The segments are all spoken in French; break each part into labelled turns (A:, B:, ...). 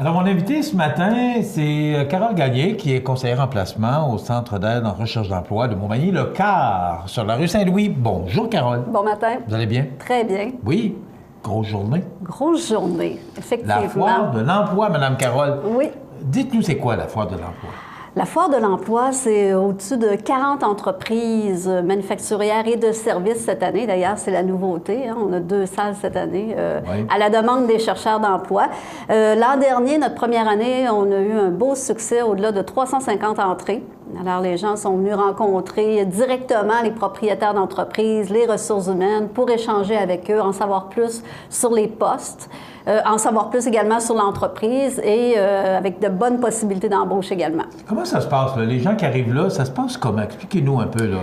A: Alors, mon invité ce matin, c'est Carole Gagné, qui est conseillère en placement au Centre d'aide en recherche d'emploi de Montmagny, le CAR, sur la rue Saint-Louis. Bonjour, Carole.
B: Bon matin.
A: Vous allez bien?
B: Très bien.
A: Oui. Grosse journée.
B: Grosse journée, effectivement.
A: La foire de l'emploi, Madame Carole.
B: Oui.
A: Dites-nous, c'est quoi la foire de l'emploi?
B: La foire de l'emploi, c'est au-dessus de 40 entreprises manufacturières et de services cette année. D'ailleurs, c'est la nouveauté. Hein. On a 2 salles cette année
A: Oui.
B: à la demande des chercheurs d'emploi. L'an dernier, notre première année, on a eu un beau succès au-delà de 350 entrées. Alors, les gens sont venus rencontrer directement les propriétaires d'entreprises, les ressources humaines, pour échanger avec eux, en savoir plus sur les postes, en savoir plus également sur l'entreprise et avec de bonnes possibilités d'embauche également.
A: Comment ça se passe, là? Les gens qui arrivent là, ça se passe comment? Expliquez-nous un peu, là.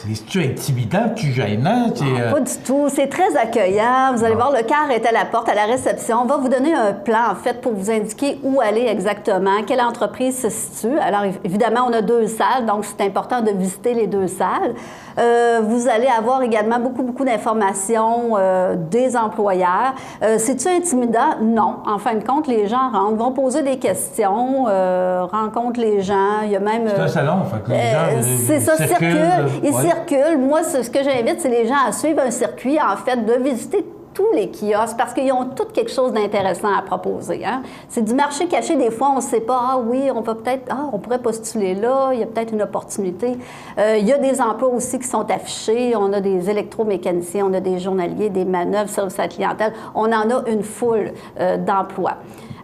A: C'est-tu intimidant? Tu gênant?
B: Pas du tout. C'est très accueillant. Vous allez voir, le CAR est à la porte, à la réception. On va vous donner un plan, en fait, pour vous indiquer où aller exactement, quelle entreprise se situe. Alors, évidemment, on a 2 salles, donc c'est important de visiter les 2 salles. Vous allez avoir également beaucoup d'informations des employeurs. C'est-tu intimidant? Non. En fin de compte, les gens rentrent, vont poser des questions, rencontrent les gens. Il y a même...
A: C'est un salon, fait que les gens
B: c'est ça, circulent. Ils
A: ouais.
B: circulent. Moi, ce que j'invite, c'est les gens à suivre un circuit, en fait, de visiter tous les kiosques, parce qu'ils ont tous quelque chose d'intéressant à proposer. Hein? C'est du marché caché. Des fois, on ne sait pas, ah oui, on va peut-être, on pourrait postuler là, il y a peut-être une opportunité. Il y a des emplois aussi qui sont affichés. On a des électromécaniciens, on a des journaliers, des manœuvres, services à la clientèle. On en a une foule d'emplois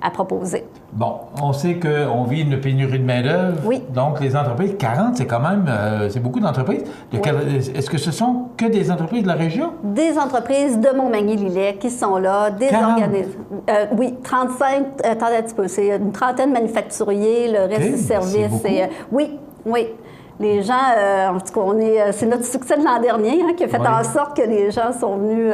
B: à proposer.
A: Bon, on sait qu'on vit une pénurie de main-d'œuvre.
B: Oui.
A: Donc, les entreprises, 40, c'est quand même, c'est beaucoup d'entreprises.
B: Oui.
A: Est-ce que ce sont que des entreprises de la région?
B: Des entreprises de Montmagny-Lillet qui sont là, des
A: 40?
B: organismes. Oui, 35, attendez un petit peu, c'est une trentaine manufacturiers, le reste du service. Oui. Les gens, en tout cas, c'est notre succès de l'an dernier qui a fait en sorte que les gens sont venus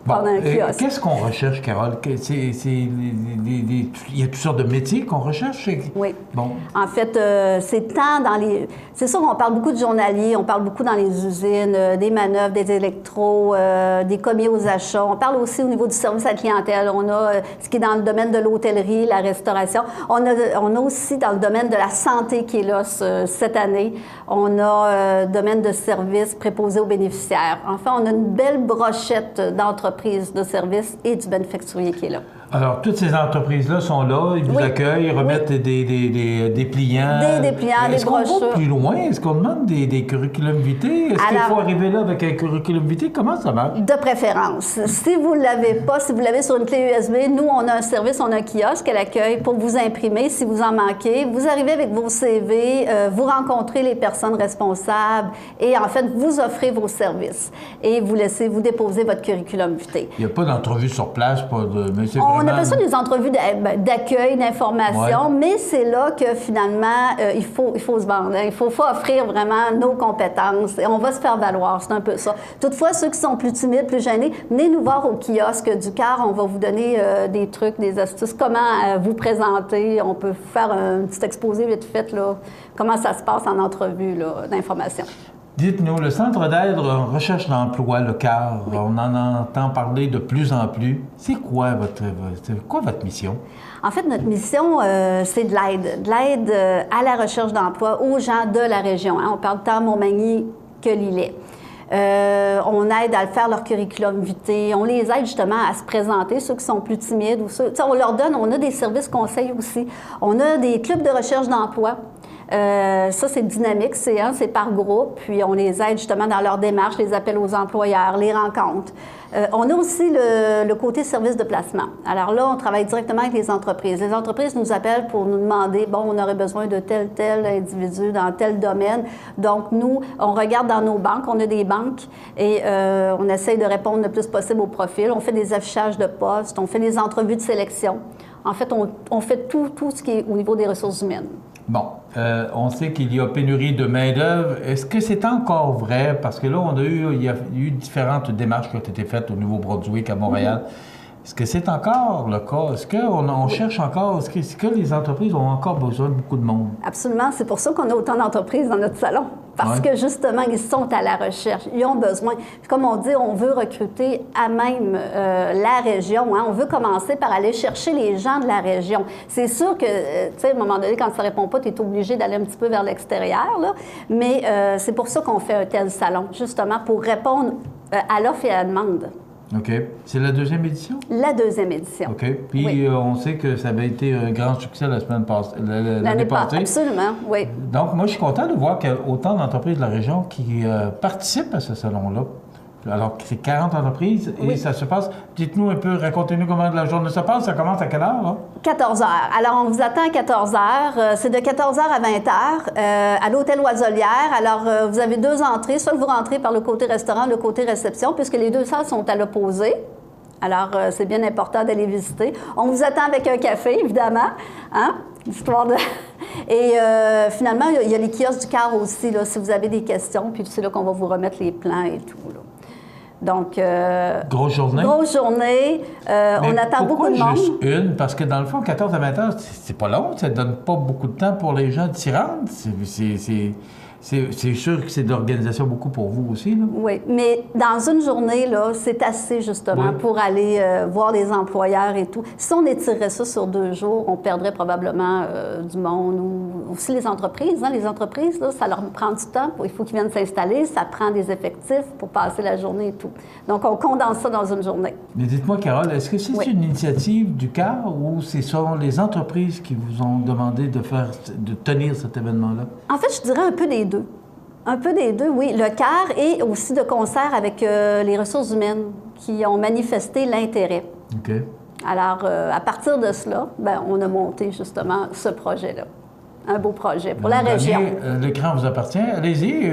B: pendant un kiosque.
A: Qu'est-ce qu'on recherche, Carole? Il y a toutes sortes de métiers qu'on recherche?
B: Oui.
A: Bon.
B: En fait, c'est tant dans les... C'est sûr qu'on parle beaucoup de journaliers, on parle beaucoup dans les usines, des manœuvres, des électros, des commis aux achats. On parle aussi au niveau du service à la clientèle. On a ce qui est dans le domaine de l'hôtellerie, la restauration. On a aussi dans le domaine de la santé qui est là cette année. On a le domaine de services préposés aux bénéficiaires. Enfin, on a une belle brochette d'entreprises de services et du manufacturier qui est là.
A: Alors, toutes ces entreprises-là sont là, ils vous accueillent, ils remettent des pliants.
B: Des pliants, des
A: brochures. Est-ce qu'on va plus loin? Est-ce qu'on demande des curriculum vitae? Est-ce qu'il faut arriver là avec un curriculum vitae? Comment ça marche?
B: De préférence. Si vous ne l'avez pas, si vous l'avez sur une clé USB, nous, on a un service, on a un kiosque à l'accueil pour vous imprimer si vous en manquez. Vous arrivez avec vos CV, vous rencontrez les personnes responsables et, en fait, vous offrez vos services et vous déposez votre curriculum vitae.
A: Il n'y a pas d'entrevue sur place, pas de... Mais c'est
B: On appelle ça des entrevues d'accueil, d'information, mais c'est là que finalement, il faut se vendre. Hein. Il faut offrir vraiment nos compétences et on va se faire valoir. C'est un peu ça. Toutefois, ceux qui sont plus timides, plus gênés, venez nous voir au kiosque du CAR. On va vous donner des trucs, des astuces, comment vous présenter. On peut vous faire un petit exposé vite fait, là, comment ça se passe en entrevue d'information.
A: Dites-nous, le Centre d'aide en recherche d'emploi, le CAR, on en entend parler de plus en plus. C'est quoi votre mission?
B: En fait, notre mission, c'est de l'aide à la recherche d'emploi aux gens de la région. Hein. On parle tant Montmagny que Lillet. On aide à faire leur curriculum vitae. On les aide justement à se présenter, ceux qui sont plus timides ou ceux... On leur donne, on a des services conseils aussi. On a des clubs de recherche d'emploi. Ça, c'est dynamique, c'est par groupe, puis on les aide justement dans leur démarche, les appels aux employeurs, les rencontres. On a aussi le côté service de placement. Alors là, on travaille directement avec les entreprises. Les entreprises nous appellent pour nous demander, bon, on aurait besoin de tel individu dans tel domaine. Donc, nous, on regarde dans nos banques, on a des banques, et on essaye de répondre le plus possible au profil. On fait des affichages de postes, on fait des entrevues de sélection. En fait, on fait tout ce qui est au niveau des ressources humaines.
A: Bon, on sait qu'il y a pénurie de main-d'œuvre. Est-ce que c'est encore vrai? Parce que là, il y a eu différentes démarches qui ont été faites au Nouveau-Brunswick, à Montréal. Est-ce que c'est encore le cas? Est-ce qu'on cherche encore? Est-ce que les entreprises ont encore besoin de beaucoup de monde?
B: Absolument. C'est pour ça qu'on a autant d'entreprises dans notre salon. Parce que, justement, ils sont à la recherche. Ils ont besoin. Comme on dit, on veut recruter à même la région. Hein. On veut commencer par aller chercher les gens de la région. C'est sûr que, tu sais, à un moment donné, quand ça ne répond pas, tu es obligé d'aller un petit peu vers l'extérieur. Là. Mais c'est pour ça qu'on fait un tel salon, justement, pour répondre à l'offre et à la demande.
A: OK. C'est la deuxième édition?
B: La deuxième édition.
A: OK. Puis
B: oui.
A: On sait que ça avait été un grand succès l'année passée.
B: Absolument, oui.
A: Donc, moi, je suis content de voir qu'il y a autant d'entreprises de la région qui participent à ce salon-là. Alors, c'est 40 entreprises et oui. Ça se passe. Dites-nous un peu, racontez-nous comment la journée se passe. Ça commence à quelle heure, là?
B: 14 heures. Alors, on vous attend à 14 heures. C'est de 14 heures à 20 heures à l'hôtel Oiselière. Alors, vous avez deux entrées. Soit vous rentrez par le côté restaurant, le côté réception, puisque les deux salles sont à l'opposé. Alors, c'est bien important d'aller visiter. On vous attend avec un café, évidemment, hein? Histoire de... Et finalement, il y a les kiosques du car aussi, là, si vous avez des questions. Puis c'est là qu'on va vous remettre les plans et tout, là. Donc,
A: grosse journée.
B: Grosse journée. On attend beaucoup de monde.
A: Juste une? Parce que dans le fond, 14 à 20 heures, c'est pas long. Ça ne donne pas beaucoup de temps pour les gens de s'y rendre. C'est sûr que c'est de l'organisation beaucoup pour vous aussi, là.
B: Oui, mais dans une journée, là, c'est assez, justement, oui. Pour aller voir les employeurs et tout. Si on étirerait ça sur 2 jours, on perdrait probablement du monde ou aussi les entreprises. Hein. Les entreprises, là, ça leur prend du temps. Il faut qu'ils viennent s'installer. Ça prend des effectifs pour passer la journée et tout. Donc, on condense ça dans une journée.
A: Mais dites-moi, Carole, est-ce que c'est
B: oui.
A: une initiative du CAR ou ce sont les entreprises qui vous ont demandé de tenir cet événement-là?
B: En fait, je dirais un peu des deux. Un peu des deux, oui. Le CAR et aussi de concert avec les ressources humaines qui ont manifesté l'intérêt.
A: OK.
B: Alors, à partir de cela, bien, on a monté justement ce projet-là. Un beau projet pour la région.
A: L'écran vous appartient. Allez-y.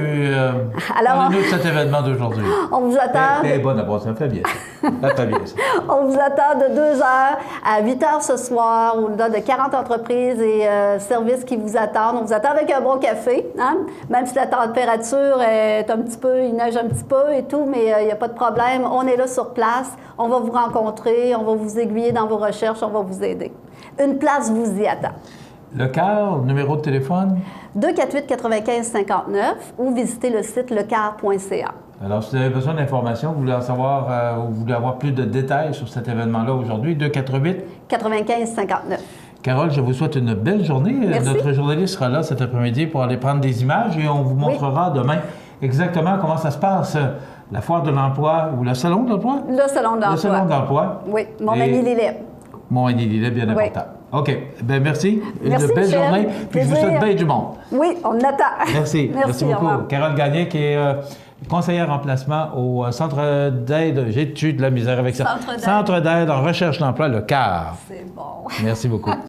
A: Parlez-nous de cet événement d'aujourd'hui.
B: On vous attend.
A: C'est bonne à ça fait bien. Ça fait bien, ça.
B: On vous attend de 2h à 8h ce soir, au-delà de 40 entreprises et services qui vous attendent. On vous attend avec un bon café, hein? Même si la température est un petit peu, il neige un petit peu et tout, mais il n'y a pas de problème. On est là sur place. On va vous rencontrer, on va vous aiguiller dans vos recherches, on va vous aider. Une place vous y attend.
A: Le CAR, numéro de téléphone?
B: 248-95-59 ou visitez le site lecar.ca.
A: Alors, si vous avez besoin d'informations, vous voulez en savoir ou vous voulez avoir plus de détails sur cet événement-là aujourd'hui, 248-95-59. Carole, je vous souhaite une belle journée.
B: Merci.
A: Notre journaliste sera là cet après-midi pour aller prendre des images et on vous montrera demain exactement comment ça se passe, la foire de l'emploi ou le salon de l'emploi?
B: Le salon de l'emploi.
A: Le salon de l'emploi.
B: Oui, Montmagny-Lillet.
A: Montmagny-Lillet, bien important. OK. Bien, merci.
B: Merci,
A: une belle journée. Puis je vous souhaite bien du monde.
B: Oui, on attend.
A: Merci. Merci beaucoup. Carole Gagné, qui est conseillère en placement au Centre d'aide. J'ai de la misère avec ça. Centre d'aide en recherche d'emploi, le CAR.
B: C'est bon.
A: Merci beaucoup.